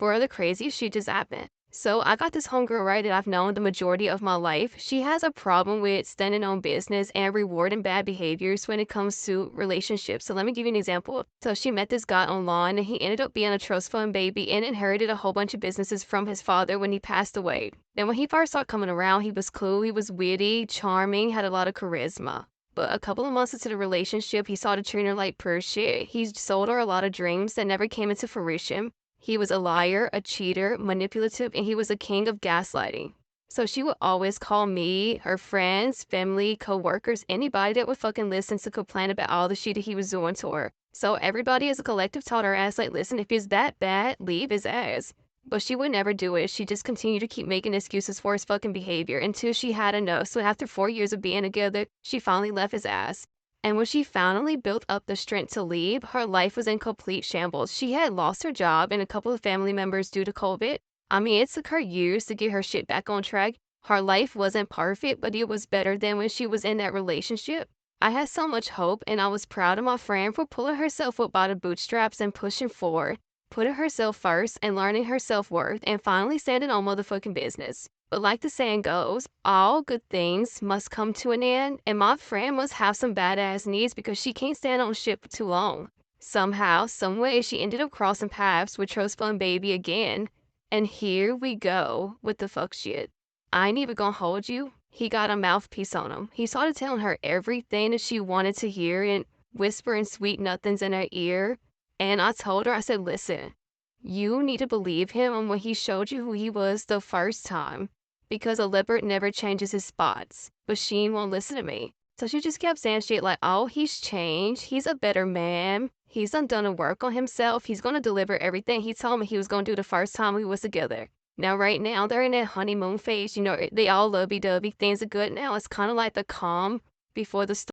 Bro, the craziest shit just happened. So I got this homegirl, right, that I've known the majority of my life. She has a problem with standing on business and rewarding bad behaviors when it comes to relationships. So let me give you an example. So she met this guy online and he ended up being a trust fund baby and inherited a whole bunch of businesses from his father when he passed away. Then when he first started coming around, he was cool, he was witty, charming, had a lot of charisma. But a couple of months into the relationship, he started treating her like pure shit. He sold her a lot of dreams that never came into fruition. He was a liar, a cheater, manipulative, and he was a king of gaslighting. So she would always call me, her friends, family, co-workers, anybody that would fucking listen to complain about all the shit that he was doing to her. So everybody as a collective told her ass, like, listen, if he's that bad, leave his ass. But she would never do it. She just continued to keep making excuses for his fucking behavior until she had enough. So after 4 years of being together, she finally left his ass. And when she finally built up the strength to leave, her life was in complete shambles. She had lost her job and a couple of family members due to COVID. I mean, it took her years to get her shit back on track. Her life wasn't perfect, but it was better than when she was in that relationship. I had so much hope, and I was proud of my friend for pulling herself up by the bootstraps and pushing forward, putting herself first and learning her self-worth, and finally standing on motherfucking business. But like the saying goes, all good things must come to an end, and my friend must have some badass needs because she can't stand on shit for too long. Somehow, someway, she ended up crossing paths with Trust Fund Baby again, and here we go with the fuck shit. I ain't even gonna hold you. He got a mouthpiece on him. He started telling her everything that she wanted to hear and whispering sweet nothings in her ear. And I told her, I said, listen, you need to believe him on when he showed you who he was the first time because a leopard never changes his spots. But she won't listen to me. So she just kept saying shit like, oh, he's changed. He's a better man. He's done a work on himself. He's going to deliver everything he told me he was going to do the first time we was together. Now, right now, they're in that honeymoon phase. You know, they all lovey-dovey. Things are good now. It's kind of like the calm before the storm.